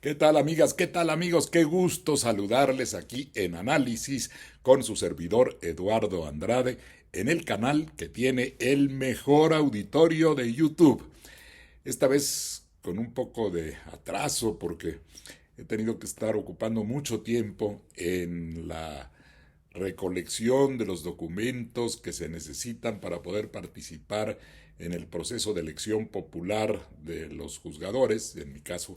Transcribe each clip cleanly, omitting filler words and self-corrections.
¿Qué tal amigas? ¿Qué tal amigos? Qué gusto saludarles aquí en Análisis con su servidor Eduardo Andrade en el canal que tiene el mejor auditorio de YouTube. Esta vez con un poco de atraso porque he tenido que estar ocupando mucho tiempo en la recolección de los documentos que se necesitan para poder participar en el proceso de elección popular de los juzgadores, en mi caso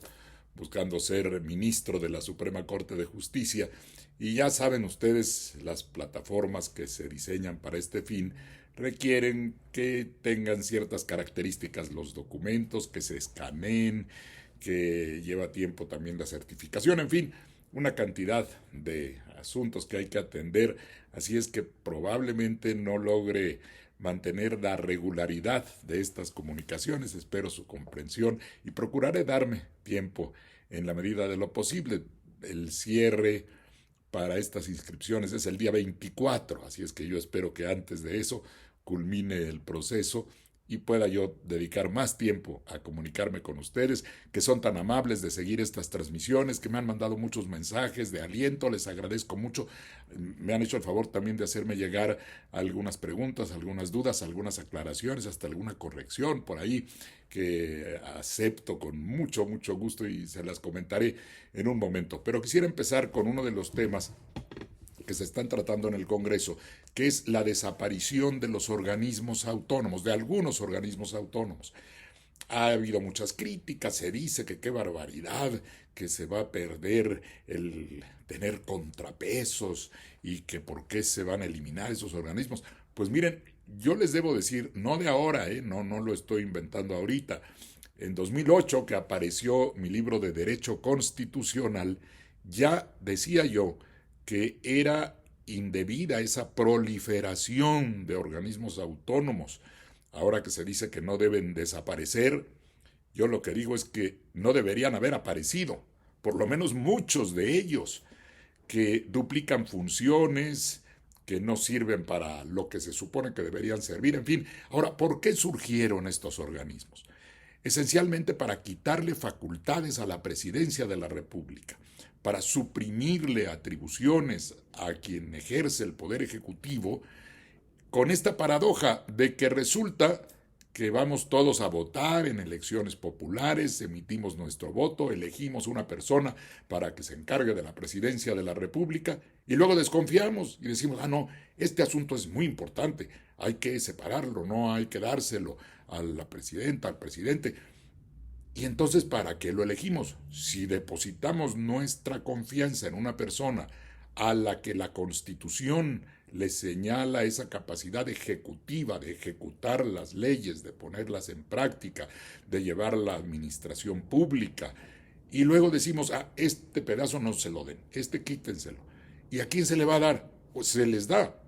buscando ser ministro de la Suprema Corte de Justicia. Y ya saben ustedes, las plataformas que se diseñan para este fin requieren que tengan ciertas características los documentos, que se escaneen, que lleva tiempo también la certificación, en fin, una cantidad de asuntos que hay que atender, así es que probablemente no logre mantener la regularidad de estas comunicaciones, espero su comprensión y procuraré darme tiempo en la medida de lo posible. El cierre para estas inscripciones es el día 24, así es que yo espero que antes de eso culmine el proceso y pueda yo dedicar más tiempo a comunicarme con ustedes, que son tan amables de seguir estas transmisiones, que me han mandado muchos mensajes de aliento, les agradezco mucho. Me han hecho el favor también de hacerme llegar algunas preguntas, algunas dudas, algunas aclaraciones, hasta alguna corrección por ahí que acepto con mucho, mucho gusto y se las comentaré en un momento. Pero quisiera empezar con uno de los temas que se están tratando en el Congreso, que es la desaparición de los organismos autónomos, de algunos organismos autónomos. Ha habido muchas críticas, se dice que qué barbaridad, que se va a perder el tener contrapesos y que por qué se van a eliminar esos organismos. Pues miren, yo les debo decir, no de ahora, no lo estoy inventando ahorita. En 2008, que apareció mi libro de Derecho Constitucional, ya decía yo que era indebida esa proliferación de organismos autónomos. Ahora que se dice que no deben desaparecer, yo lo que digo es que no deberían haber aparecido, por lo menos muchos de ellos, que duplican funciones, que no sirven para lo que se supone que deberían servir, en fin. Ahora, ¿por qué surgieron estos organismos? Esencialmente para quitarle facultades a la presidencia de la República, para suprimirle atribuciones a quien ejerce el poder ejecutivo, con esta paradoja de que resulta que vamos todos a votar en elecciones populares, emitimos nuestro voto, elegimos una persona para que se encargue de la presidencia de la República y luego desconfiamos y decimos, no, este asunto es muy importante, hay que separarlo, no hay que dárselo a la presidenta, al presidente. Y entonces, ¿para qué lo elegimos? Si depositamos nuestra confianza en una persona a la que la Constitución le señala esa capacidad ejecutiva de ejecutar las leyes, de ponerlas en práctica, de llevar la administración pública, y luego decimos, este pedazo no se lo den, este quítenselo. ¿Y a quién se le va a dar? Pues se les da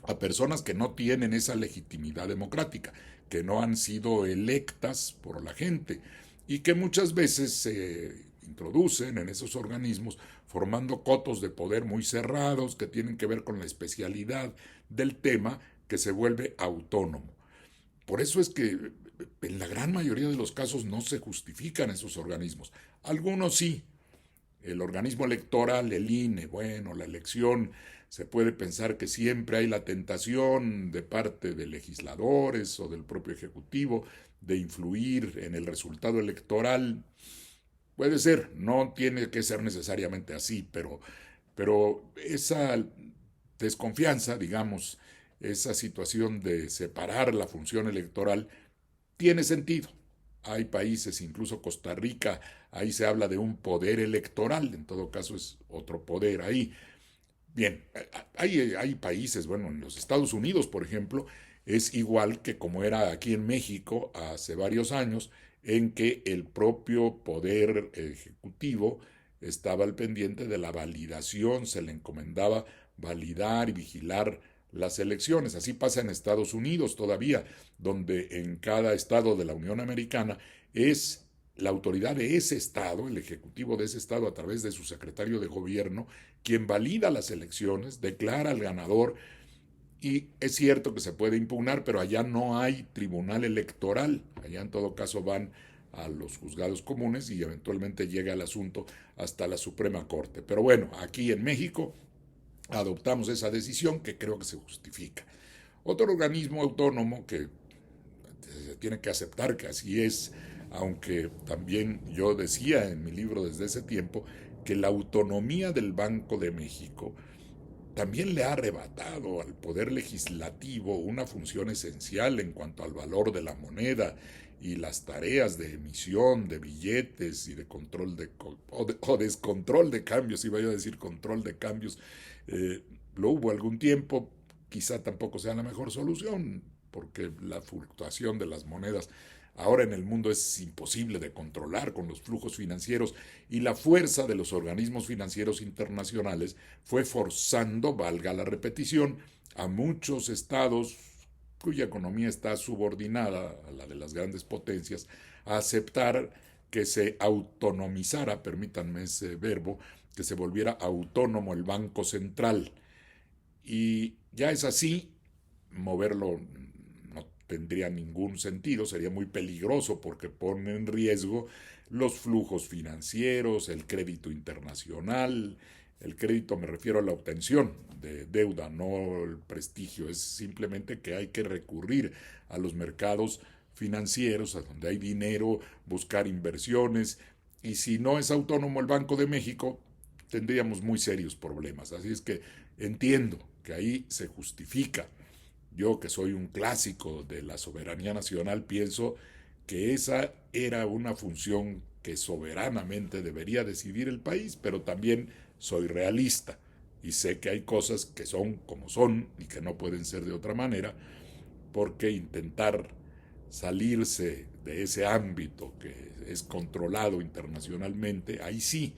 a personas que no tienen esa legitimidad democrática, que no han sido electas por la gente y que muchas veces se introducen en esos organismos formando cotos de poder muy cerrados que tienen que ver con la especialidad del tema que se vuelve autónomo. Por eso es que en la gran mayoría de los casos no se justifican esos organismos. Algunos sí, el organismo electoral, el INE, bueno, la elección, se puede pensar que siempre hay la tentación de parte de legisladores o del propio Ejecutivo de influir en el resultado electoral. Puede ser, no tiene que ser necesariamente así, pero esa desconfianza, digamos, esa situación de separar la función electoral tiene sentido. Hay países, incluso Costa Rica, ahí se habla de un poder electoral, en todo caso es otro poder ahí. Bien, hay países, bueno, en los Estados Unidos, por ejemplo, es igual que como era aquí en México hace varios años, en que el propio poder ejecutivo estaba al pendiente de la validación, se le encomendaba validar y vigilar las elecciones. Así pasa en Estados Unidos todavía, donde en cada estado de la Unión Americana es la autoridad de ese estado, el ejecutivo de ese estado a través de su secretario de gobierno, quien valida las elecciones, declara al ganador y es cierto que se puede impugnar, pero allá no hay tribunal electoral, allá en todo caso van a los juzgados comunes y eventualmente llega el asunto hasta la Suprema Corte. Pero bueno, aquí en México adoptamos esa decisión que creo que se justifica. Otro organismo autónomo que se tiene que aceptar que así es, aunque también yo decía en mi libro desde ese tiempo que la autonomía del Banco de México también le ha arrebatado al Poder Legislativo una función esencial en cuanto al valor de la moneda y las tareas de emisión de billetes y de control o descontrol de cambios, iba yo a decir control de cambios. Lo hubo algún tiempo, quizá tampoco sea la mejor solución, porque la fluctuación de las monedas ahora en el mundo es imposible de controlar con los flujos financieros y la fuerza de los organismos financieros internacionales fue forzando, valga la repetición, a muchos estados cuya economía está subordinada a la de las grandes potencias a aceptar que se autonomizara, permítanme ese verbo, que se volviera autónomo el Banco Central. Y ya es así, moverlo no tendría ningún sentido, sería muy peligroso porque pone en riesgo los flujos financieros, el crédito internacional. El crédito me refiero a la obtención de deuda, no el prestigio, es simplemente que hay que recurrir a los mercados financieros, a donde hay dinero, buscar inversiones, y si no es autónomo el Banco de México, tendríamos muy serios problemas. Así es que entiendo que ahí se justifica. Yo, que soy un clásico de la soberanía nacional, pienso que esa era una función que soberanamente debería decidir el país, pero también soy realista y sé que hay cosas que son como son y que no pueden ser de otra manera, porque intentar salirse de ese ámbito que es controlado internacionalmente, ahí sí,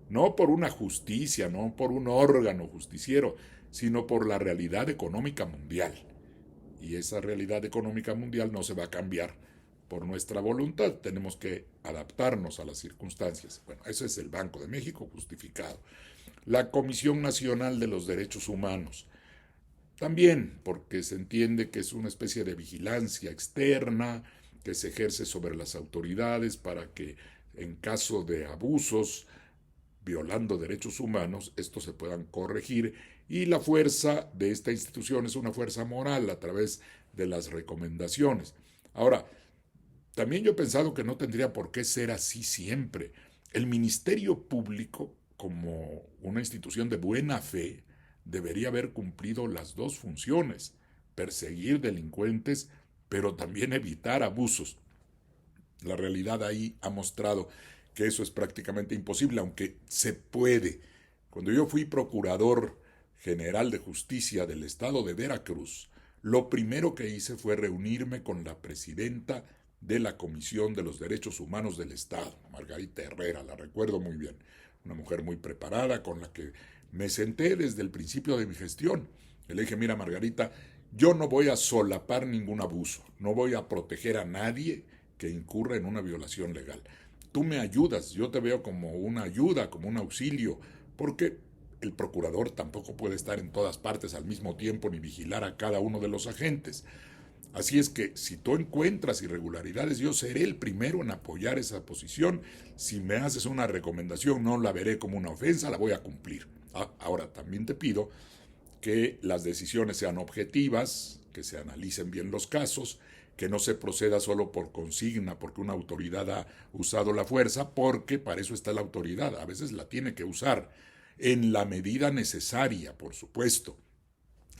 no por una justicia, no por un órgano justiciero, sino por la realidad económica mundial. Y esa realidad económica mundial no se va a cambiar por nuestra voluntad, tenemos que adaptarnos a las circunstancias. Bueno, eso es el Banco de México justificado. La Comisión Nacional de los Derechos Humanos, también porque se entiende que es una especie de vigilancia externa que se ejerce sobre las autoridades para que en caso de abusos violando derechos humanos, estos se puedan corregir, y la fuerza de esta institución es una fuerza moral a través de las recomendaciones. Ahora, también yo he pensado que no tendría por qué ser así siempre. El Ministerio Público, como una institución de buena fe, debería haber cumplido las dos funciones: perseguir delincuentes, pero también evitar abusos. La realidad ahí ha mostrado que eso es prácticamente imposible, aunque se puede. Cuando yo fui procurador general de justicia del estado de Veracruz, lo primero que hice fue reunirme con la presidenta de la Comisión de los Derechos Humanos del Estado, Margarita Herrera, la recuerdo muy bien, una mujer muy preparada con la que me senté desde el principio de mi gestión. Le dije: mira, Margarita, yo no voy a solapar ningún abuso, no voy a proteger a nadie que incurra en una violación legal. Tú me ayudas, yo te veo como una ayuda, como un auxilio, porque el procurador tampoco puede estar en todas partes al mismo tiempo ni vigilar a cada uno de los agentes. Así es que si tú encuentras irregularidades, yo seré el primero en apoyar esa posición. Si me haces una recomendación, no la veré como una ofensa, la voy a cumplir. Ahora, también te pido que las decisiones sean objetivas, que se analicen bien los casos, que no se proceda solo por consigna, porque una autoridad ha usado la fuerza, porque para eso está la autoridad. A veces la tiene que usar en la medida necesaria, por supuesto.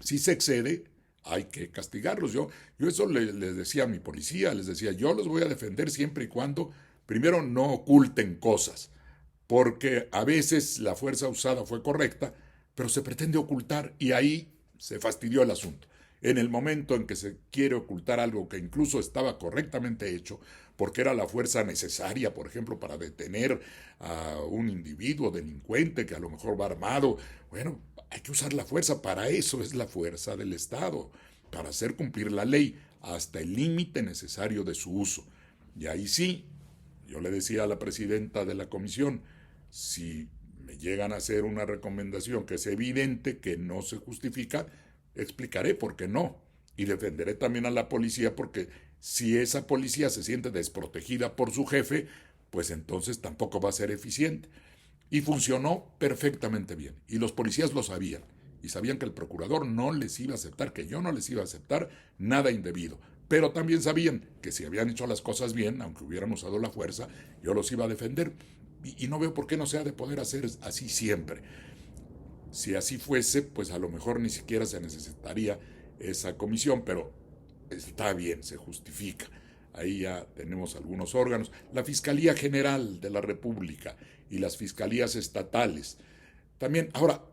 Si se excede, hay que castigarlos. Yo eso les decía a mi policía, les decía: yo los voy a defender siempre y cuando, primero, no oculten cosas, porque a veces la fuerza usada fue correcta, pero se pretende ocultar y ahí se fastidió el asunto. En el momento en que se quiere ocultar algo que incluso estaba correctamente hecho, porque era la fuerza necesaria, por ejemplo, para detener a un individuo delincuente que a lo mejor va armado, bueno, hay que usar la fuerza. Para eso es la fuerza del Estado, para hacer cumplir la ley hasta el límite necesario de su uso. Y ahí sí, yo le decía a la presidenta de la comisión: si me llegan a hacer una recomendación que es evidente que no se justifica, explicaré por qué no. Y defenderé también a la policía, porque Si esa policía se siente desprotegida por su jefe, pues entonces tampoco va a ser eficiente. Y funcionó perfectamente bien. Y los policías lo sabían. Y sabían que el procurador no les iba a aceptar, que yo no les iba a aceptar nada indebido. Pero también sabían que si habían hecho las cosas bien, aunque hubieran usado la fuerza, yo los iba a defender. Y no veo por qué no se ha de poder hacer así siempre. Si así fuese, pues a lo mejor ni siquiera se necesitaría esa comisión, pero está bien, se justifica. Ahí ya tenemos algunos órganos. La Fiscalía General de la República y las fiscalías estatales. También, ahora,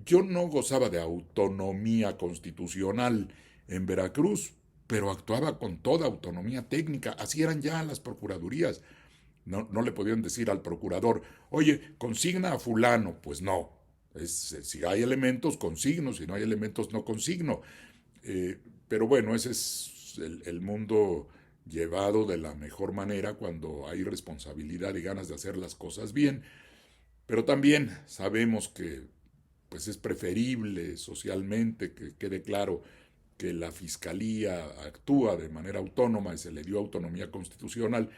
yo no gozaba de autonomía constitucional en Veracruz, pero actuaba con toda autonomía técnica. Así eran ya las procuradurías. No le podían decir al procurador, oye, consigna a fulano. Pues no. Si hay elementos, consigno. Si no hay elementos, no consigno. Pero bueno, ese es el mundo llevado de la mejor manera cuando hay responsabilidad y ganas de hacer las cosas bien. Pero también sabemos que pues es preferible socialmente que quede claro que la Fiscalía actúa de manera autónoma y se le dio autonomía constitucional,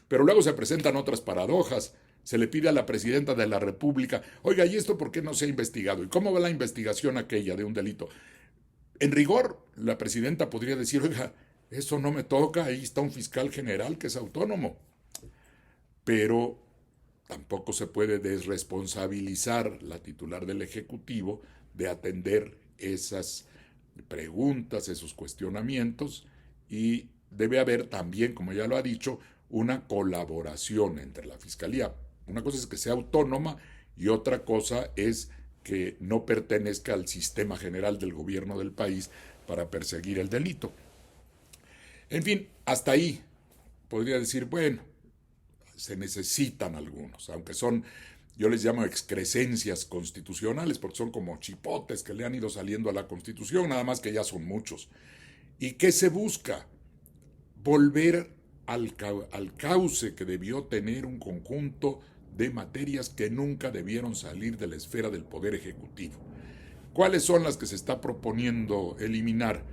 pero luego se presentan otras paradojas. Se le pide a la presidenta de la República, oiga, ¿y esto por qué no se ha investigado? ¿Y cómo va la investigación aquella de un delito? En rigor, la presidenta podría decir, oiga, eso no me toca, ahí está un fiscal general que es autónomo. Pero tampoco se puede desresponsabilizar la titular del Ejecutivo de atender esas preguntas, esos cuestionamientos, y debe haber también, como ya lo ha dicho, una colaboración entre la Fiscalía. Una cosa es que sea autónoma y otra cosa es que no pertenezca al sistema general del gobierno del país para perseguir el delito. En fin, hasta ahí podría decir, bueno, se necesitan algunos, aunque son, yo les llamo excrescencias constitucionales, porque son como chipotes que le han ido saliendo a la Constitución, nada más que ya son muchos. ¿Y qué se busca? Volver al cauce que debió tener un conjunto de materias que nunca debieron salir de la esfera del Poder Ejecutivo. ¿Cuáles son las que se está proponiendo eliminar?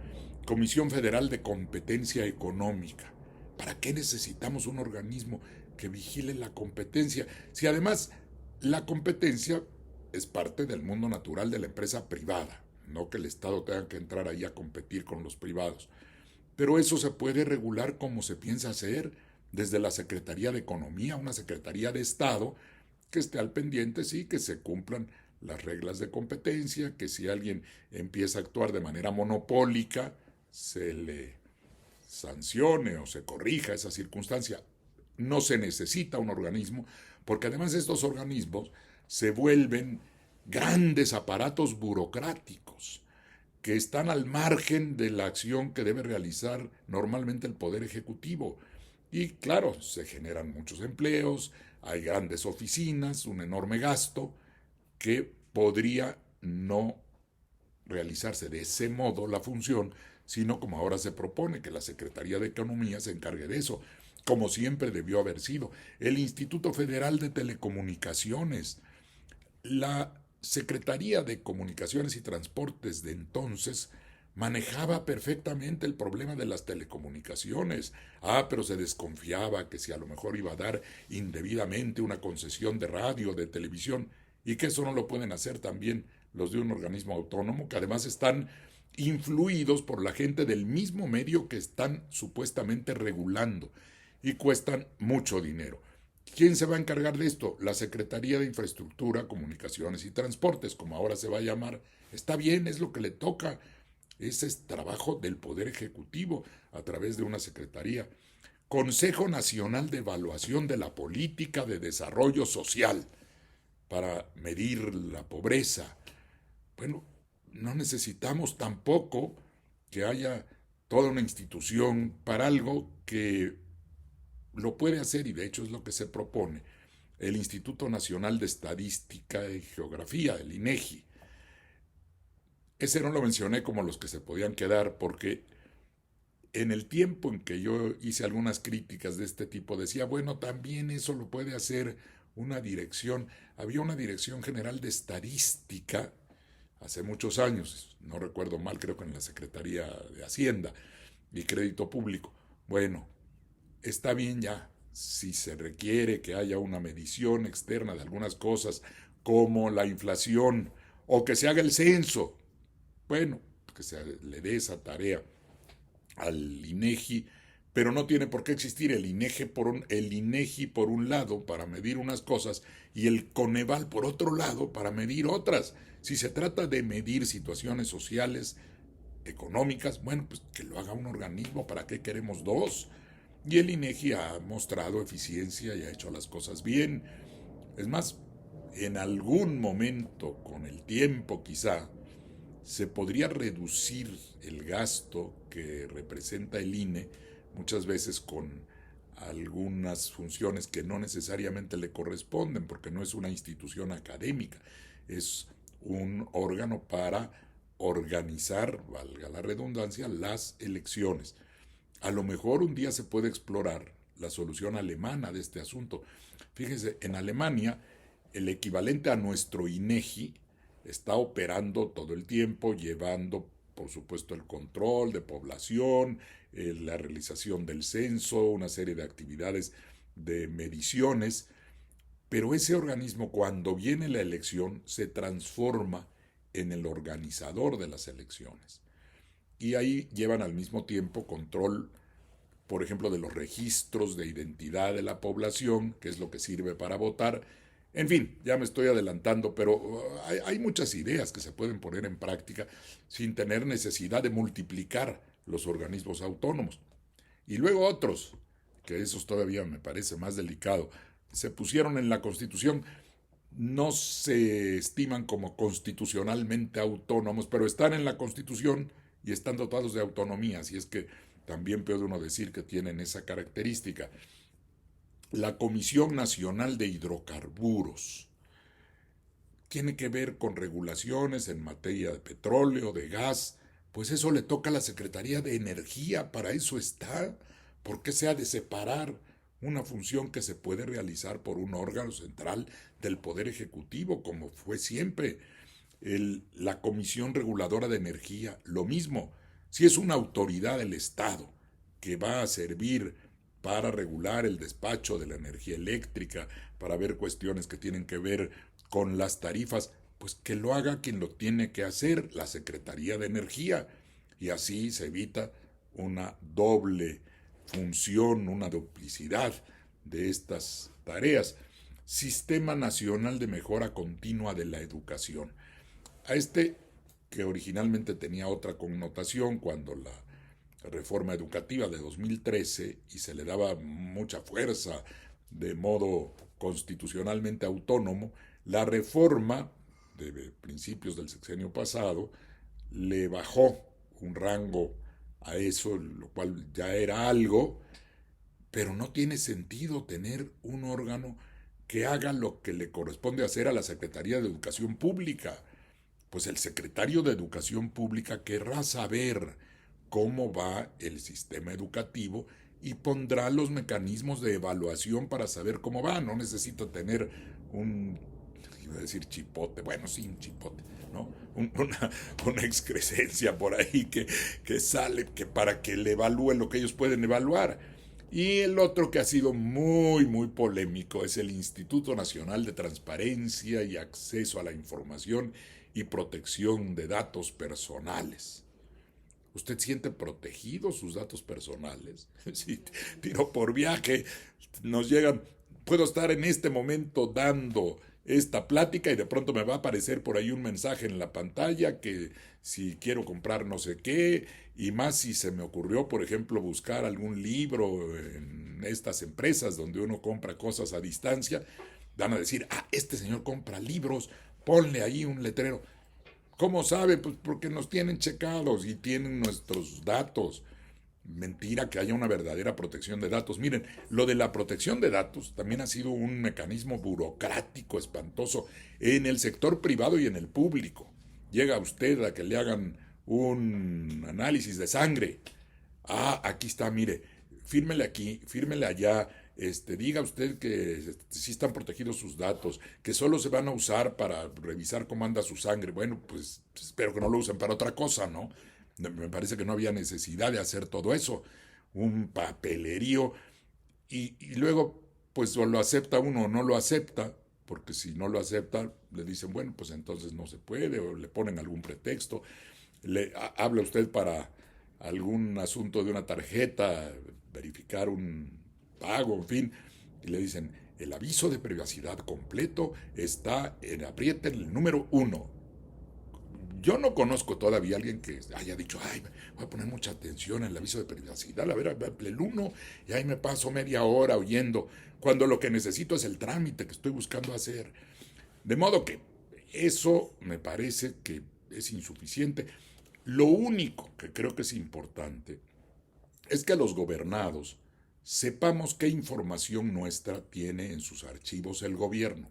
Comisión Federal de Competencia Económica. ¿Para qué necesitamos un organismo que vigile la competencia? Si además la competencia es parte del mundo natural de la empresa privada, no que el Estado tenga que entrar ahí a competir con los privados. Pero eso se puede regular como se piensa hacer desde la Secretaría de Economía, una Secretaría de Estado que esté al pendiente, sí, que se cumplan las reglas de competencia, que si alguien empieza a actuar de manera monopólica, se le sancione o se corrija esa circunstancia. No se necesita un organismo, porque además estos organismos se vuelven grandes aparatos burocráticos que están al margen de la acción que debe realizar normalmente el Poder Ejecutivo. Y claro, se generan muchos empleos, hay grandes oficinas, un enorme gasto que podría no realizarse de ese modo la función, sino como ahora se propone, que la Secretaría de Economía se encargue de eso, como siempre debió haber sido. El Instituto Federal de Telecomunicaciones, la Secretaría de Comunicaciones y Transportes de entonces manejaba perfectamente el problema de las telecomunicaciones. Pero se desconfiaba que si a lo mejor iba a dar indebidamente una concesión de radio, de televisión, y que eso no lo pueden hacer también los de un organismo autónomo, que además están influidos por la gente del mismo medio que están supuestamente regulando y cuestan mucho dinero. ¿Quién se va a encargar de esto? La Secretaría de Infraestructura, Comunicaciones y Transportes, como ahora se va a llamar. Está bien, es lo que le toca. Ese es trabajo del Poder Ejecutivo a través de una secretaría. Consejo Nacional de Evaluación de la Política de Desarrollo Social para medir la pobreza. Bueno, no necesitamos tampoco que haya toda una institución para algo que lo puede hacer, y de hecho es lo que se propone, el Instituto Nacional de Estadística y Geografía, el INEGI. Ese no lo mencioné como los que se podían quedar, porque en el tiempo en que yo hice algunas críticas de este tipo, decía, bueno, también eso lo puede hacer una dirección. Había una Dirección General de Estadística hace muchos años, no recuerdo mal, creo que en la Secretaría de Hacienda y Crédito Público. Bueno, está bien ya, si se requiere que haya una medición externa de algunas cosas como la inflación o que se haga el censo, bueno, que se le dé esa tarea al INEGI, pero no tiene por qué existir el INEGI por un lado para medir unas cosas y el Coneval por otro lado para medir otras. Si se trata de medir situaciones sociales, económicas, bueno, pues que lo haga un organismo, ¿para qué queremos dos? Y el INEGI ha mostrado eficiencia y ha hecho las cosas bien. Es más, en algún momento, con el tiempo quizá, se podría reducir el gasto que representa el INE, muchas veces con algunas funciones que no necesariamente le corresponden, porque no es una institución académica, es un órgano para organizar, valga la redundancia, las elecciones. A lo mejor un día se puede explorar la solución alemana de este asunto. Fíjense, en Alemania el equivalente a nuestro INEGI está operando todo el tiempo, llevando, por supuesto, el control de población, la realización del censo, una serie de actividades de mediciones, pero ese organismo, cuando viene la elección, se transforma en el organizador de las elecciones. Y ahí llevan al mismo tiempo control, por ejemplo, de los registros de identidad de la población, que es lo que sirve para votar. En fin, ya me estoy adelantando, pero hay muchas ideas que se pueden poner en práctica sin tener necesidad de multiplicar los organismos autónomos. Y luego otros, que esos todavía me parece más delicado, se pusieron en la Constitución, no se estiman como constitucionalmente autónomos, pero están en la Constitución y están dotados de autonomía, así es que también puede uno decir que tienen esa característica. La Comisión Nacional de Hidrocarburos tiene que ver con regulaciones en materia de petróleo, de gas, pues eso le toca a la Secretaría de Energía, para eso está. ¿Por qué se ha de separar una función que se puede realizar por un órgano central del Poder Ejecutivo, como fue siempre? La Comisión Reguladora de Energía, lo mismo. Si es una autoridad del Estado que va a servir para regular el despacho de la energía eléctrica, para ver cuestiones que tienen que ver con las tarifas, pues que lo haga quien lo tiene que hacer, la Secretaría de Energía. Y así se evita una doble función, una duplicidad de estas tareas. Sistema Nacional de Mejora Continua de la Educación. A este, que originalmente tenía otra connotación cuando la reforma educativa de 2013 y se le daba mucha fuerza de modo constitucionalmente autónomo, la reforma de principios del sexenio pasado le bajó un rango a eso, lo cual ya era algo, pero no tiene sentido tener un órgano que haga lo que le corresponde hacer a la Secretaría de Educación Pública. Pues el secretario de Educación Pública querrá saber cómo va el sistema educativo y pondrá los mecanismos de evaluación para saber cómo va. No necesita tener iba a decir chipote, bueno, sí, un chipote, ¿no? Una excrescencia por ahí que sale que para que le evalúen lo que ellos pueden evaluar. Y el otro que ha sido muy, muy polémico es el Instituto Nacional de Transparencia y Acceso a la Información y Protección de Datos Personales. ¿Usted siente protegidos sus datos personales? Si tiro por viaje, nos llegan, puedo estar en este momento dando esta plática y de pronto me va a aparecer por ahí un mensaje en la pantalla que si quiero comprar no sé qué, y más si se me ocurrió, por ejemplo, buscar algún libro en estas empresas donde uno compra cosas a distancia, van a decir, este señor compra libros, ponle ahí un letrero. ¿Cómo sabe? Pues porque nos tienen checados y tienen nuestros datos. Mentira que haya una verdadera protección de datos. Miren, lo de la protección de datos también ha sido un mecanismo burocrático espantoso en el sector privado y en el público. Llega usted a que le hagan un análisis de sangre. Aquí está, mire, fírmele aquí, fírmele allá, diga usted que sí están protegidos sus datos, que solo se van a usar para revisar cómo anda su sangre. Bueno, pues espero que no lo usen para otra cosa, ¿no? Me parece que no había necesidad de hacer todo eso. un papelerío, y luego pues o lo acepta uno o no lo acepta, porque si no lo acepta le dicen, bueno, pues entonces no se puede, o le ponen algún pretexto, habla usted para algún asunto de una tarjeta, verificar un pago, en fin, y le dicen, el aviso de privacidad completo está en aprieten el número 1. Yo no conozco todavía a alguien que haya dicho, ay, voy a poner mucha atención en el aviso de privacidad, a ver, el 1, y ahí me paso media hora oyendo, cuando lo que necesito es el trámite que estoy buscando hacer. De modo que eso me parece que es insuficiente. Lo único que creo que es importante es que los gobernados sepamos qué información nuestra tiene en sus archivos el gobierno.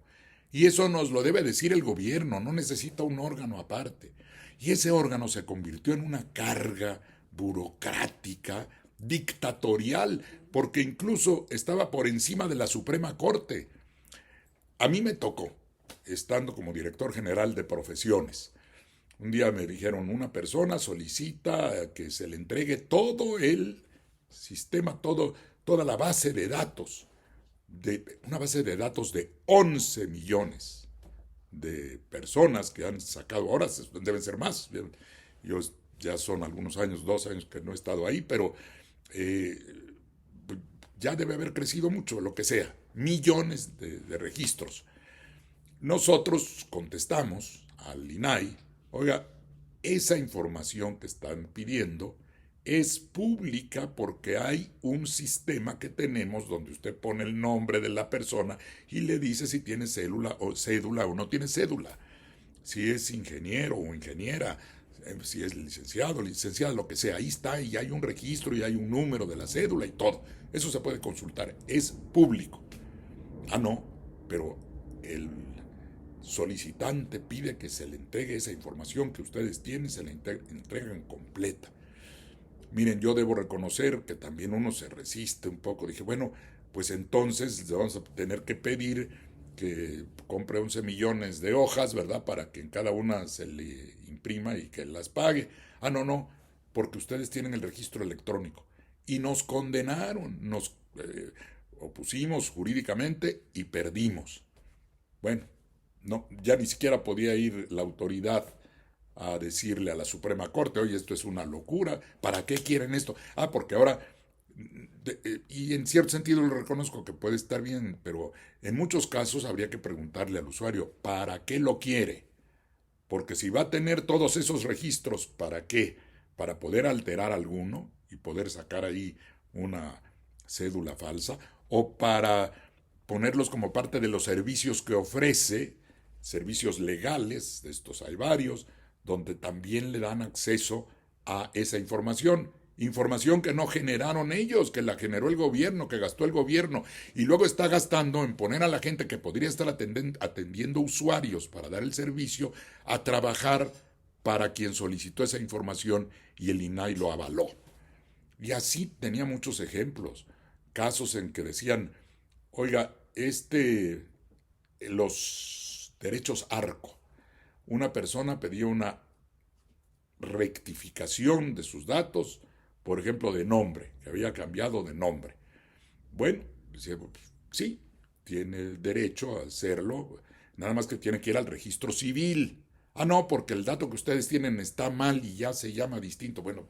Y eso nos lo debe decir el gobierno, no necesita un órgano aparte. Y ese órgano se convirtió en una carga burocrática, dictatorial, porque incluso estaba por encima de la Suprema Corte. A mí me tocó, estando como director general de profesiones. Un día me dijeron, una persona solicita que se le entregue todo el sistema, toda la base de datos, una base de datos de 11 millones de personas que han sacado, ahora deben ser más, yo ya son algunos años, 2 años que no he estado ahí, pero eh, ya debe haber crecido mucho, lo que sea, millones de registros. Nosotros contestamos al INAI, oiga, esa información que están pidiendo es pública porque hay un sistema que tenemos donde usted pone el nombre de la persona y le dice si tiene cédula o no tiene cédula, si es ingeniero o ingeniera, si es licenciado, licenciada, lo que sea, ahí está y hay un registro y hay un número de la cédula y todo. Eso se puede consultar, es público. Ah, no, pero el solicitante pide que se le entregue esa información que ustedes tienen, se la entregan completa. Miren, yo debo reconocer que también uno se resiste un poco. Dije, bueno, pues entonces le vamos a tener que pedir que compre 11 millones de hojas, ¿verdad? Para que en cada una se le imprima y que las pague. Ah, no, no, porque ustedes tienen el registro electrónico. Y nos condenaron, nos opusimos jurídicamente y perdimos. Bueno, no, ya ni siquiera podía ir la autoridad a decirle a la Suprema Corte, oye, esto es una locura, ¿para qué quieren esto? Ah, porque ahora, y en cierto sentido lo reconozco que puede estar bien, pero en muchos casos habría que preguntarle al usuario, ¿para qué lo quiere? Porque si va a tener todos esos registros, ¿para qué? Para poder alterar alguno y poder sacar ahí una cédula falsa, o para ponerlos como parte de los servicios que ofrece, servicios legales, de estos hay varios, donde también le dan acceso a esa información. Información que no generaron ellos, que la generó el gobierno, que gastó el gobierno, y luego está gastando en poner a la gente que podría estar atendiendo usuarios para dar el servicio a trabajar para quien solicitó esa información y el INAI lo avaló. Y así tenía muchos ejemplos, casos en que decían, oiga, los derechos ARCO, una persona pedía una rectificación de sus datos, por ejemplo, de nombre, que había cambiado de nombre. Bueno, sí, tiene el derecho a hacerlo, nada más que tiene que ir al registro civil. Ah, no, porque el dato que ustedes tienen está mal y ya se llama distinto. Bueno,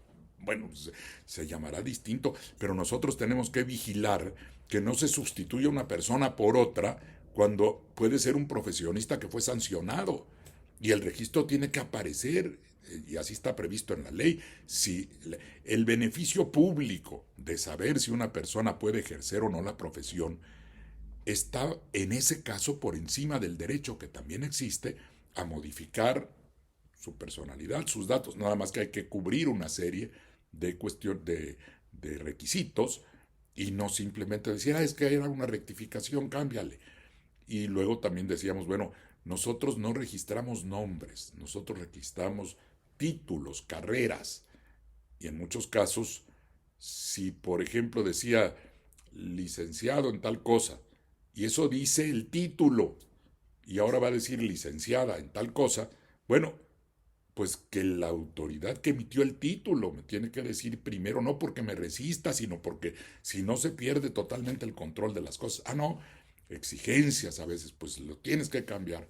se llamará distinto, pero nosotros tenemos que vigilar que no se sustituya una persona por otra cuando puede ser un profesionista que fue sancionado. Y el registro tiene que aparecer, y así está previsto en la ley, si el beneficio público de saber si una persona puede ejercer o no la profesión está en ese caso por encima del derecho que también existe a modificar su personalidad, sus datos. Nada más que hay que cubrir una serie de requisitos y no simplemente decir, es que era una rectificación, cámbiale. Y luego también decíamos, bueno, nosotros no registramos nombres, nosotros registramos títulos, carreras. Y en muchos casos, si por ejemplo decía licenciado en tal cosa, y eso dice el título, y ahora va a decir licenciada en tal cosa, bueno, pues que la autoridad que emitió el título me tiene que decir primero, no porque me resista, sino porque si no se pierde totalmente el control de las cosas. Ah, no, exigencias a veces, pues lo tienes que cambiar.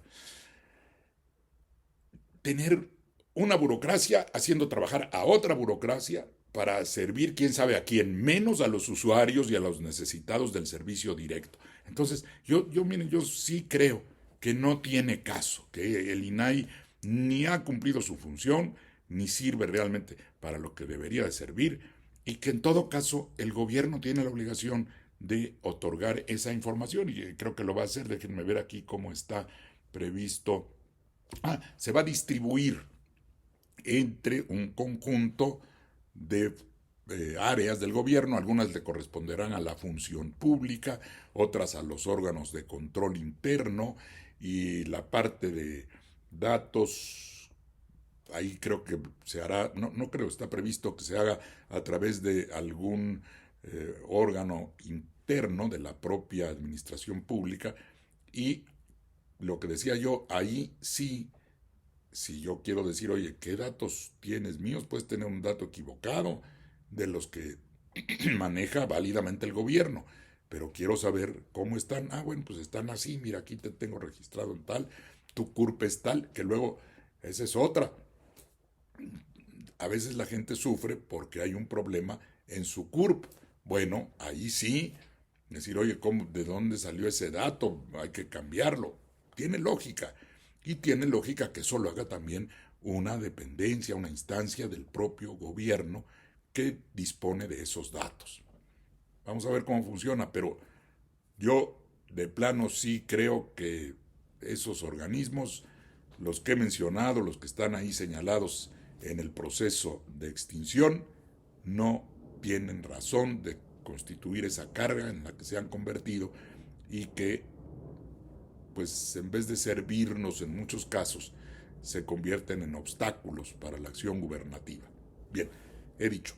Tener una burocracia haciendo trabajar a otra burocracia para servir quién sabe a quién, menos a los usuarios y a los necesitados del servicio directo. Entonces, miren, yo sí creo que no tiene caso, que el INAI ni ha cumplido su función, ni sirve realmente para lo que debería de servir, y que en todo caso el gobierno tiene la obligación de otorgar esa información, y creo que lo va a hacer. Déjenme ver aquí cómo está previsto. Se va a distribuir entre un conjunto de áreas del gobierno. Algunas le corresponderán a la función pública, otras a los órganos de control interno, y la parte de datos, ahí creo que se hará, no creo, está previsto que se haga a través de algún órgano interno de la propia administración pública. Y lo que decía yo, ahí sí, si yo quiero decir, oye, ¿qué datos tienes míos? Puedes tener un dato equivocado de los que maneja válidamente el gobierno, pero quiero saber cómo están. Ah, bueno, pues están así, mira, aquí te tengo registrado en tal, tu CURP es tal, que luego, esa es otra. A veces la gente sufre porque hay un problema en su CURP. Bueno, ahí sí, decir, oye, ¿de dónde salió ese dato? Hay que cambiarlo. Tiene lógica. Y tiene lógica que eso lo haga también una dependencia, una instancia del propio gobierno que dispone de esos datos. Vamos a ver cómo funciona, pero yo de plano sí creo que esos organismos, los que he mencionado, los que están ahí señalados en el proceso de extinción, no tienen razón de constituir esa carga en la que se han convertido, y que pues en vez de servirnos en muchos casos, se convierten en obstáculos para la acción gubernativa. Bien, he dicho.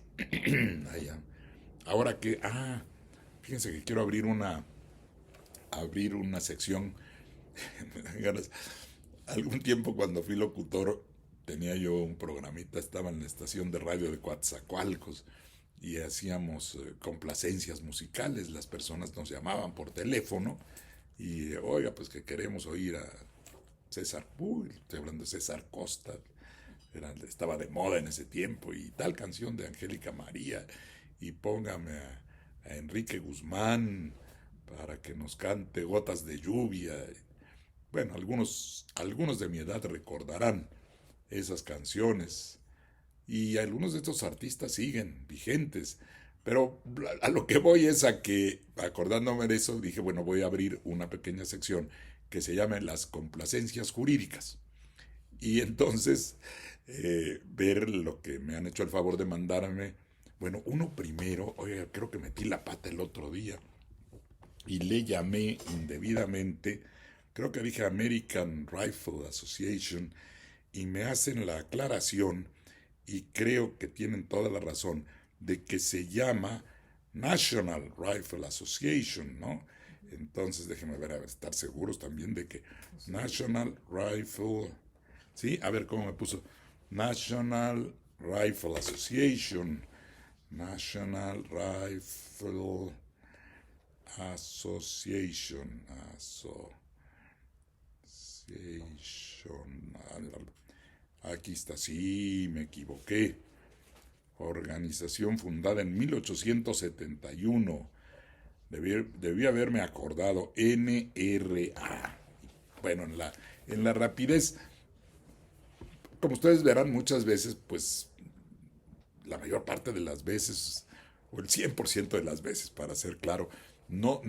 Ahora que, fíjense que quiero abrir una sección. Me dan ganas. Algún tiempo cuando fui locutor tenía yo un programita, estaba en la estación de radio de Coatzacoalcos, y hacíamos complacencias musicales. Las personas nos llamaban por teléfono y, oiga, pues que queremos oír a César, estoy hablando de César Costa, estaba de moda en ese tiempo, y tal canción de Angélica María, y póngame a Enrique Guzmán para que nos cante Gotas de Lluvia. Bueno, algunos de mi edad recordarán esas canciones, y algunos de estos artistas siguen vigentes. Pero a lo que voy es a que, acordándome de eso, dije, bueno, voy a abrir una pequeña sección que se llame las complacencias jurídicas. Y entonces, ver lo que me han hecho el favor de mandarme. Bueno, uno primero, oiga, creo que metí la pata el otro día y le llamé indebidamente, creo que dije American Rifle Association, y me hacen la aclaración, y creo que tienen toda la razón, de que se llama National Rifle Association, ¿no? Entonces déjenme ver, a ver, estar seguros también de que National Rifle, ¿sí? A ver cómo me puso. National Rifle Association, National Rifle Association, aquí está, sí, me equivoqué. Organización fundada en 1871. Debí haberme acordado, NRA. Bueno, en la rapidez, como ustedes verán, muchas veces, pues, la mayor parte de las veces, o el 100% de las veces, para ser claro, no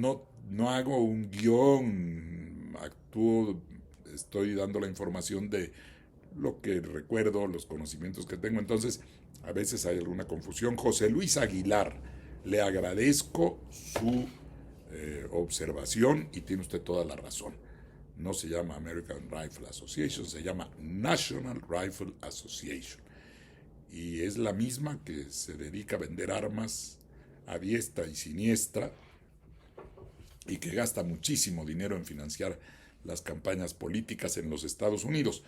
hago un guión, actúo, estoy dando la información de lo que recuerdo, los conocimientos que tengo. Entonces, a veces hay alguna confusión. José Luis Aguilar, le agradezco su observación, y tiene usted toda la razón. No se llama American Rifle Association, se llama National Rifle Association. Y es la misma que se dedica a vender armas a diestra y siniestra, y que gasta muchísimo dinero en financiar las campañas políticas en los Estados Unidos.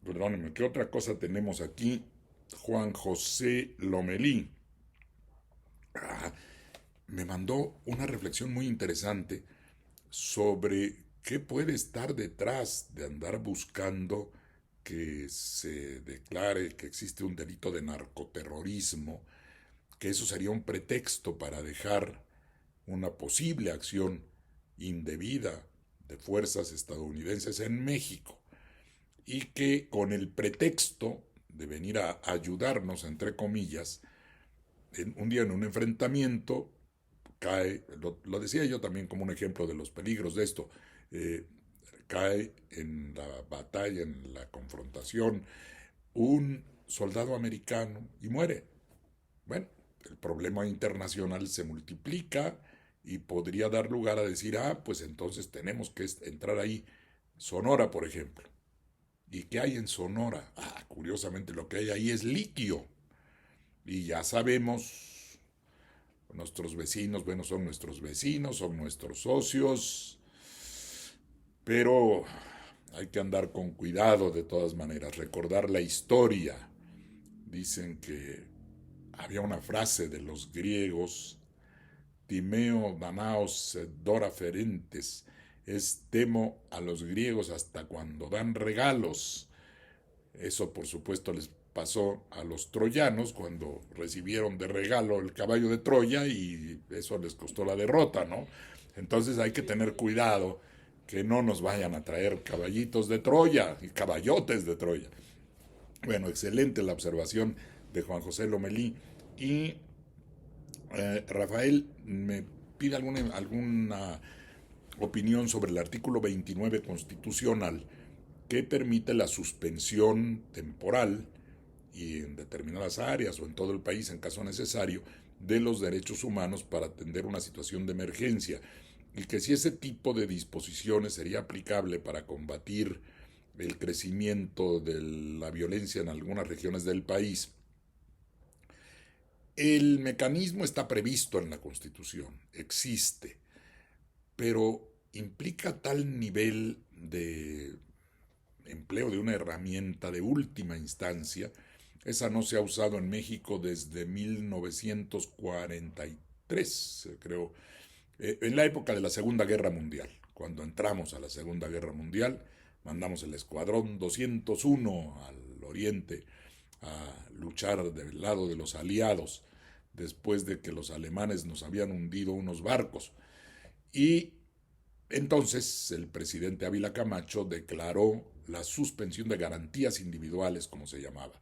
perdónenme, ¿qué otra cosa tenemos aquí? Juan José Lomelí. Ah, me mandó una reflexión muy interesante sobre qué puede estar detrás de andar buscando que se declare que existe un delito de narcoterrorismo, que eso sería un pretexto para dejar una posible acción indebida de fuerzas estadounidenses en México y que con el pretexto de venir a ayudarnos, entre comillas, un día en un enfrentamiento cae, lo decía yo también como un ejemplo de los peligros de esto, eh, cae en la batalla, en la confrontación, un soldado americano y muere. Bueno, el problema internacional se multiplica y podría dar lugar a decir, pues entonces tenemos que entrar ahí. Sonora, por ejemplo. ¿Y qué hay en Sonora? Curiosamente lo que hay ahí es litio. Y ya sabemos, nuestros vecinos, bueno, son nuestros vecinos, son nuestros socios, pero hay que andar con cuidado de todas maneras, recordar la historia. Dicen que había una frase de los griegos, Timeo Danaos Dora Ferentes, es temo a los griegos hasta cuando dan regalos. Eso por supuesto les pasó a los troyanos cuando recibieron de regalo el caballo de Troya y eso les costó la derrota, ¿no? Entonces hay que tener cuidado que no nos vayan a traer caballitos de Troya y caballotes de Troya. Bueno, excelente la observación de Juan José Lomelí. Y Rafael me pide alguna opinión sobre el artículo 29 constitucional que permite la suspensión temporal y en determinadas áreas o en todo el país en caso necesario de los derechos humanos para atender una situación de emergencia y que si ese tipo de disposiciones sería aplicable para combatir el crecimiento de la violencia en algunas regiones del país. El mecanismo está previsto en la Constitución, existe, pero implica tal nivel de empleo de una herramienta de última instancia. Esa no se ha usado en México desde 1943, creo, en la época de la Segunda Guerra Mundial. Cuando entramos a la Segunda Guerra Mundial, mandamos el Escuadrón 201 al oriente a luchar del lado de los aliados, después de que los alemanes nos habían hundido unos barcos. Y entonces el presidente Ávila Camacho declaró la suspensión de garantías individuales, como se llamaba.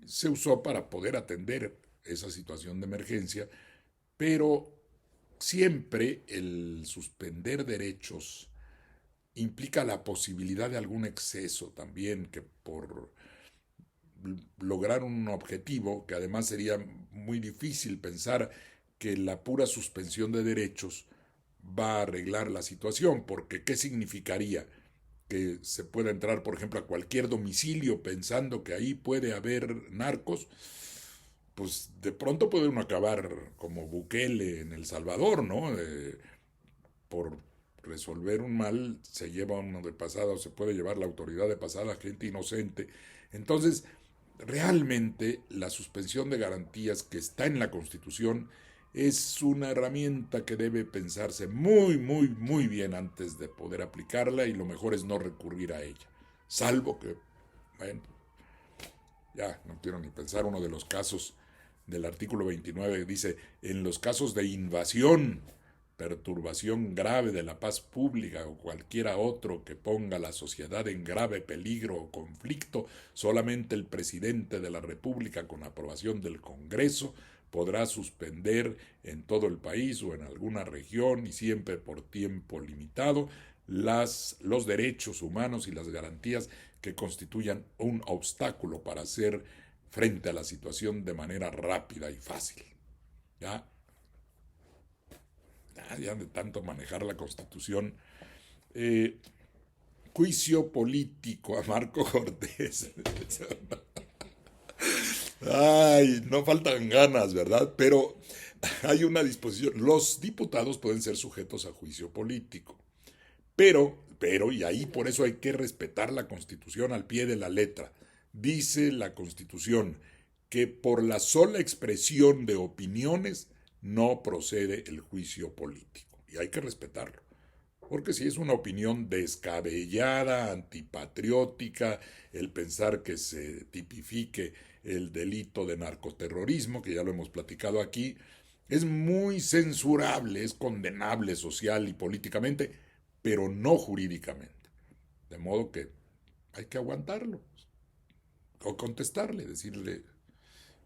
Se usó para poder atender esa situación de emergencia, pero siempre el suspender derechos implica la posibilidad de algún exceso también, que por lograr un objetivo, que además sería muy difícil pensar que la pura suspensión de derechos va a arreglar la situación, porque ¿qué significaría? Que se pueda entrar, por ejemplo, a cualquier domicilio pensando que ahí puede haber narcos, pues de pronto puede uno acabar como Bukele en El Salvador, ¿no? Por resolver un mal se lleva uno de pasada o se puede llevar la autoridad de pasada a gente inocente. Entonces, realmente la suspensión de garantías que está en la Constitución es una herramienta que debe pensarse muy, muy, muy bien antes de poder aplicarla y lo mejor es no recurrir a ella. Salvo que, bueno, ya no quiero ni pensar uno de los casos del artículo 29 que dice, en los casos de invasión, perturbación grave de la paz pública o cualquiera otro que ponga a la sociedad en grave peligro o conflicto, solamente el presidente de la República, con aprobación del Congreso, podrá suspender en todo el país o en alguna región y siempre por tiempo limitado los derechos humanos y las garantías que constituyan un obstáculo para hacer frente a la situación de manera rápida y fácil. ¿Ya? Ya de tanto manejar la Constitución. Juicio político a Marco Cortés. Ay, no faltan ganas, ¿verdad? Pero hay una disposición. Los diputados pueden ser sujetos a juicio político, pero Pero, y ahí por eso hay que respetar la Constitución al pie de la letra. Dice la Constitución que por la sola expresión de opiniones no procede el juicio político. Y hay que respetarlo. Porque si es una opinión descabellada, antipatriótica, el pensar que se tipifique el delito de narcoterrorismo, que ya lo hemos platicado aquí, es muy censurable, es condenable social y políticamente, pero no jurídicamente. De modo que hay que aguantarlo o contestarle, decirle,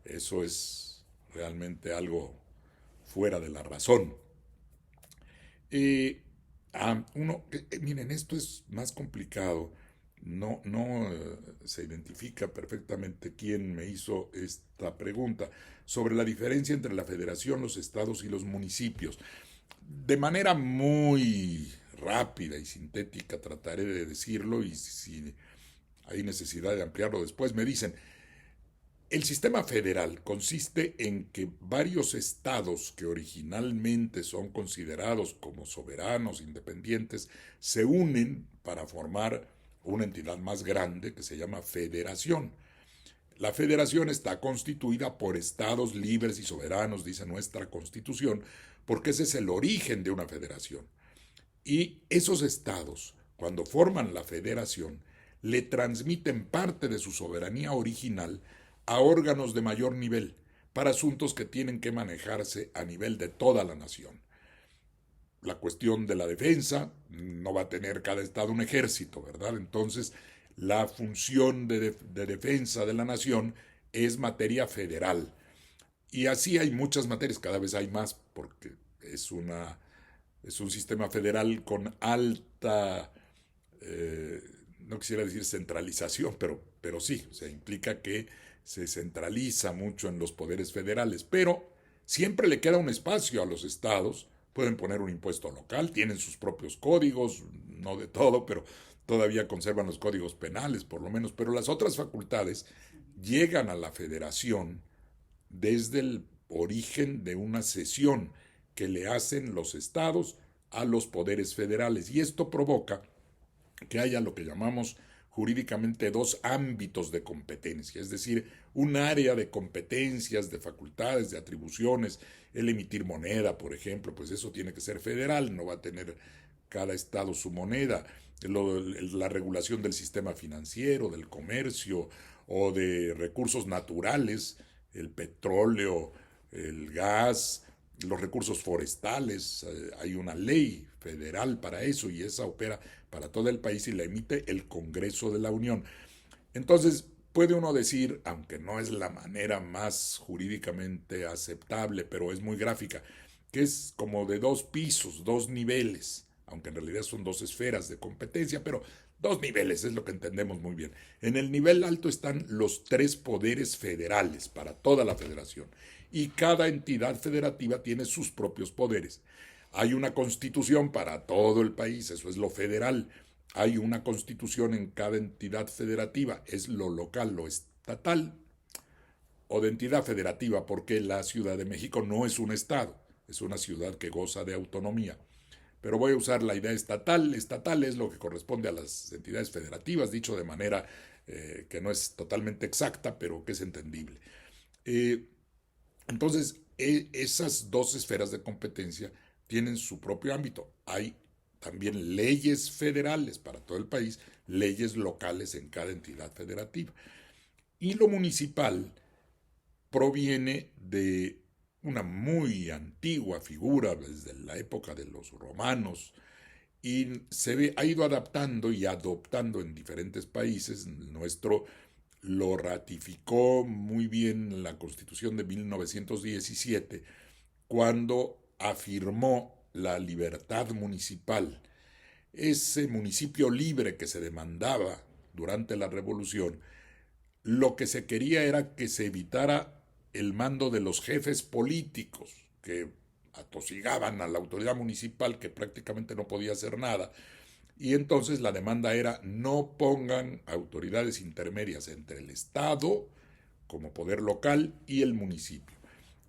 eso es realmente algo fuera de la razón. Miren, esto es más complicado. No se identifica perfectamente quién me hizo esta pregunta sobre la diferencia entre la federación, los estados y los municipios. De manera muy rápida y sintética trataré de decirlo, y si hay necesidad de ampliarlo después me dicen. El sistema federal consiste en que varios estados que originalmente son considerados como soberanos, independientes, se unen para formar una entidad más grande que se llama federación. La federación está constituida por estados libres y soberanos, dice nuestra Constitución, porque ese es el origen de una federación. Y esos estados, cuando forman la federación, le transmiten parte de su soberanía original a órganos de mayor nivel para asuntos que tienen que manejarse a nivel de toda la nación. La cuestión de la defensa, no va a tener cada estado un ejército, ¿verdad? Entonces, la función de defensa de la nación es materia federal. Y así hay muchas materias, cada vez hay más, porque es un sistema federal con alta, no quisiera decir centralización, pero sí, o sea, implica que se centraliza mucho en los poderes federales, pero siempre le queda un espacio a los estados, pueden poner un impuesto local, tienen sus propios códigos, no de todo, pero todavía conservan los códigos penales por lo menos, pero las otras facultades llegan a la federación desde el origen de una cesión que le hacen los estados a los poderes federales, y esto provoca que haya lo que llamamos jurídicamente dos ámbitos de competencia, es decir, un área de competencias, de facultades, de atribuciones, el emitir moneda, por ejemplo, pues eso tiene que ser federal, no va a tener cada estado su moneda, la regulación del sistema financiero, del comercio o de recursos naturales, el petróleo, el gas, los recursos forestales, hay una ley federal para eso y esa opera para todo el país y la emite el Congreso de la Unión. Entonces, puede uno decir, aunque no es la manera más jurídicamente aceptable, pero es muy gráfica, que es como de dos pisos, dos niveles, aunque en realidad son dos esferas de competencia, pero dos niveles es lo que entendemos muy bien. En el nivel alto están los tres poderes federales para toda la federación y cada entidad federativa tiene sus propios poderes. Hay una constitución para todo el país, eso es lo federal. Hay una constitución en cada entidad federativa, es lo local, lo estatal, o de entidad federativa, porque la Ciudad de México no es un estado, es una ciudad que goza de autonomía. Pero voy a usar la idea estatal. Estatal es lo que corresponde a las entidades federativas, dicho de manera que no es totalmente exacta, pero que es entendible. Entonces, esas dos esferas de competencia tienen su propio ámbito. Hay también leyes federales para todo el país, leyes locales en cada entidad federativa. Y lo municipal proviene de una muy antigua figura desde la época de los romanos y ha ido adaptando y adoptando en diferentes países. Nuestro lo ratificó muy bien la Constitución de 1917 cuando afirmó la libertad municipal. Ese municipio libre que se demandaba durante la Revolución, lo que se quería era que se evitara el mando de los jefes políticos que atosigaban a la autoridad municipal que prácticamente no podía hacer nada. Y entonces la demanda era no pongan autoridades intermedias entre el Estado como poder local y el municipio.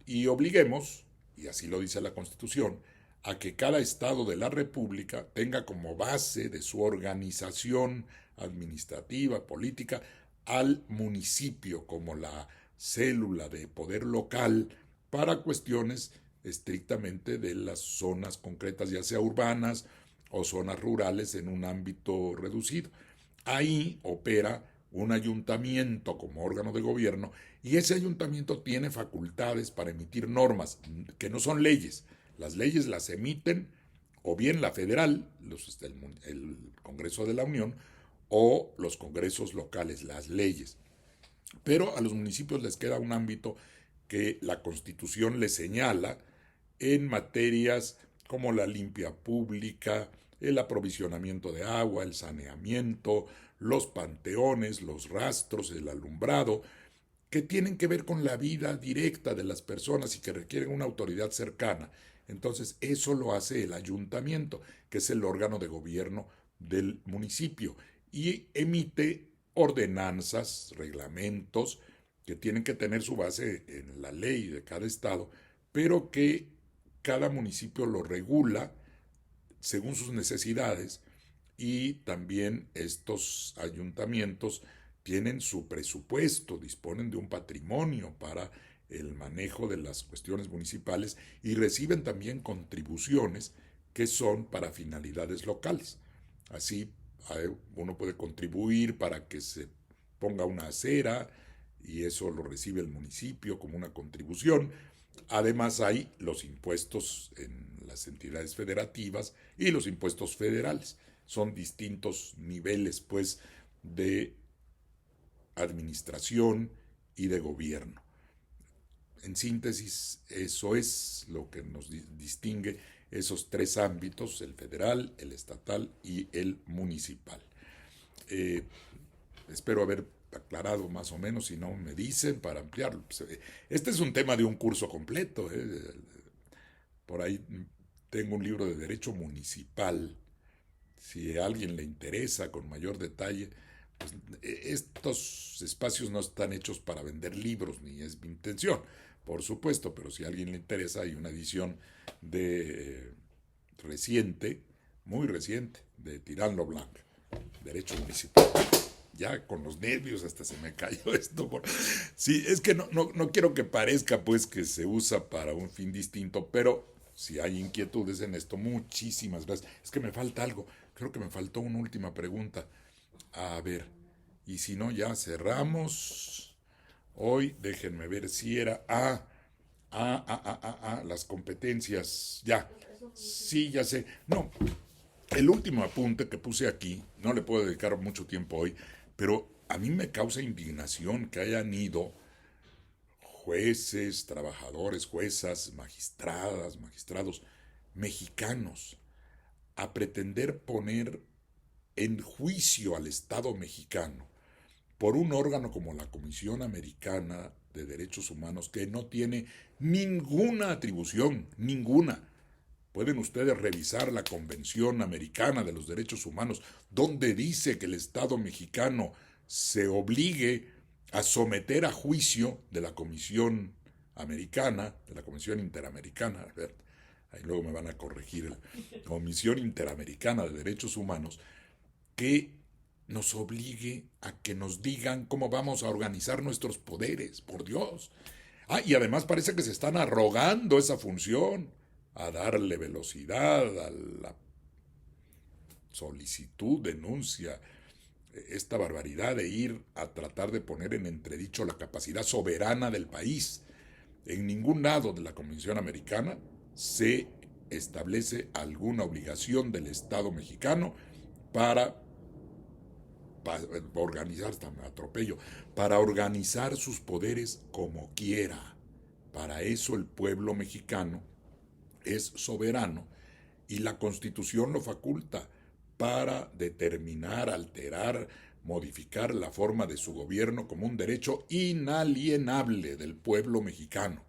Y obliguemos, y así lo dice la Constitución, a que cada estado de la República tenga como base de su organización administrativa, política, al municipio como la célula de poder local para cuestiones estrictamente de las zonas concretas, ya sea urbanas o zonas rurales en un ámbito reducido. Ahí opera un ayuntamiento como órgano de gobierno y ese ayuntamiento tiene facultades para emitir normas que no son leyes. Las leyes las emiten o bien la federal, el Congreso de la Unión, o los congresos locales, las leyes. Pero a los municipios les queda un ámbito que la Constitución les señala en materias como la limpia pública, el aprovisionamiento de agua, el saneamiento, los panteones, los rastros, el alumbrado, que tienen que ver con la vida directa de las personas y que requieren una autoridad cercana. Entonces, eso lo hace el ayuntamiento, que es el órgano de gobierno del municipio, y emite ordenanzas, reglamentos, que tienen que tener su base en la ley de cada estado, pero que cada municipio lo regula según sus necesidades, y también estos ayuntamientos tienen su presupuesto, disponen de un patrimonio para el manejo de las cuestiones municipales y reciben también contribuciones que son para finalidades locales. Así uno puede contribuir para que se ponga una acera y eso lo recibe el municipio como una contribución. Además hay los impuestos en las entidades federativas y los impuestos federales. Son distintos niveles, pues, de administración y de gobierno. En síntesis, eso es lo que nos distingue esos tres ámbitos, el federal, el estatal y el municipal. Espero haber aclarado más o menos, si no me dicen para ampliarlo. Este es un tema de un curso completo. Por ahí tengo un libro de Derecho Municipal. Si a alguien le interesa con mayor detalle, pues estos espacios no están hechos para vender libros, ni es mi intención, por supuesto, pero si a alguien le interesa, hay una edición de reciente, muy reciente, de Tirán lo Blanc, Derecho Municipal. Ya con los nervios hasta se me cayó esto. Sí, es que no quiero que parezca pues que se usa para un fin distinto, pero si hay inquietudes en esto, muchísimas gracias. Es que me falta algo, creo que me faltó una última pregunta. A ver, y si no ya cerramos. Hoy déjenme ver si era las competencias. Ya, sí, ya sé. No, el último apunte que puse aquí, no le puedo dedicar mucho tiempo hoy, pero a mí me causa indignación que hayan ido jueces, trabajadores, juezas, magistradas, magistrados mexicanos a pretender poner en juicio al Estado mexicano por un órgano como la Comisión Americana de Derechos Humanos que no tiene ninguna atribución, ninguna. Pueden ustedes revisar la Convención Americana de los Derechos Humanos, donde dice que el Estado mexicano se obligue a someter a juicio de la Comisión Americana, de la Comisión Interamericana, a ver, ahí luego me van a corregir, la Comisión Interamericana de Derechos Humanos, que nos obligue a que nos digan cómo vamos a organizar nuestros poderes, por Dios. Y además parece que se están arrogando esa función, a darle velocidad a la solicitud, denuncia, esta barbaridad de ir a tratar de poner en entredicho la capacidad soberana del país. En ningún lado de la Convención Americana se establece alguna obligación del Estado mexicano para organizar, atropello, para organizar sus poderes como quiera. Para eso el pueblo mexicano es soberano y la Constitución lo faculta para determinar, alterar, modificar la forma de su gobierno como un derecho inalienable del pueblo mexicano.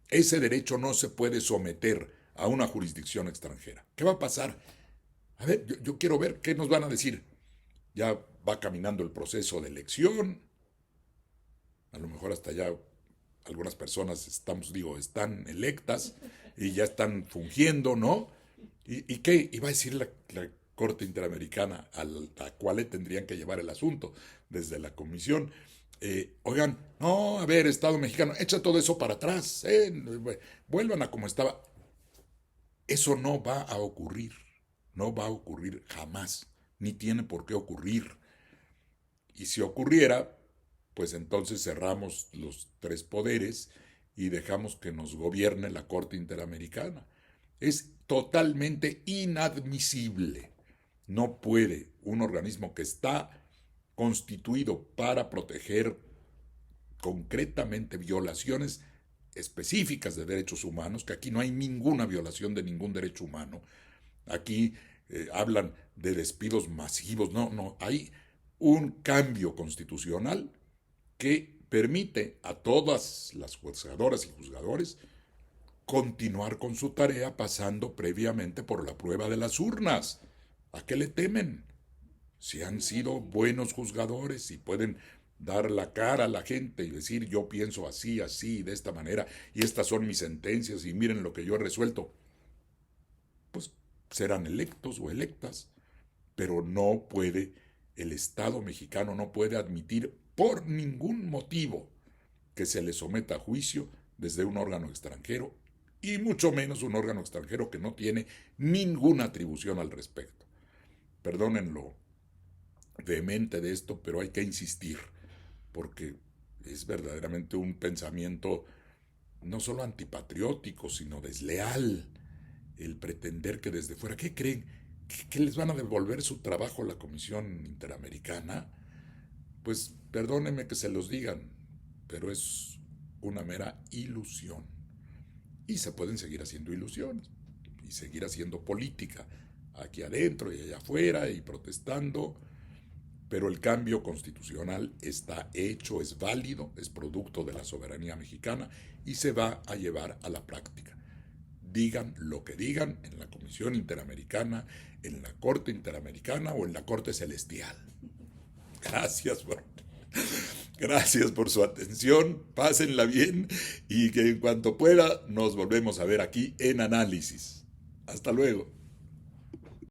Ese derecho no se puede someter a una jurisdicción extranjera. ¿Qué va a pasar? A ver, yo quiero ver qué nos van a decir. Ya va caminando el proceso de elección, a lo mejor hasta ya algunas personas están electas y ya están fungiendo, ¿no? ¿Y qué? Iba a decir la Corte Interamericana a la cual le tendrían que llevar el asunto desde la comisión. Oigan, no, a ver, Estado mexicano, echa todo eso para atrás, vuelvan a como estaba. Eso no va a ocurrir, no va a ocurrir jamás, ni tiene por qué ocurrir. Y si ocurriera, pues entonces cerramos los tres poderes y dejamos que nos gobierne la Corte Interamericana. Es totalmente inadmisible. No puede un organismo que está constituido para proteger concretamente violaciones específicas de derechos humanos, que aquí no hay ninguna violación de ningún derecho humano. Aquí hablan de despidos masivos. No, hay un cambio constitucional que permite a todas las juzgadoras y juzgadores continuar con su tarea pasando previamente por la prueba de las urnas. ¿A qué le temen? Si han sido buenos juzgadores y pueden dar la cara a la gente y decir yo pienso así, así, de esta manera, y estas son mis sentencias y miren lo que yo he resuelto, pues serán electos o electas, pero no puede, el Estado mexicano no puede admitir por ningún motivo que se le someta a juicio desde un órgano extranjero, y mucho menos un órgano extranjero que no tiene ninguna atribución al respecto. Perdonen lo vehemente de esto, pero hay que insistir, porque es verdaderamente un pensamiento no solo antipatriótico, sino desleal, el pretender que desde fuera, ¿qué creen? ¿Que les van a devolver su trabajo a la Comisión Interamericana? Pues perdónenme que se los digan, pero es una mera ilusión. Y se pueden seguir haciendo ilusiones y seguir haciendo política aquí adentro y allá afuera y protestando, pero el cambio constitucional está hecho, es válido, es producto de la soberanía mexicana y se va a llevar a la práctica. Digan lo que digan en la Comisión Interamericana, en la Corte Interamericana o en la Corte Celestial. Gracias por su atención, pásenla bien y que en cuanto pueda nos volvemos a ver aquí en Análisis. Hasta luego.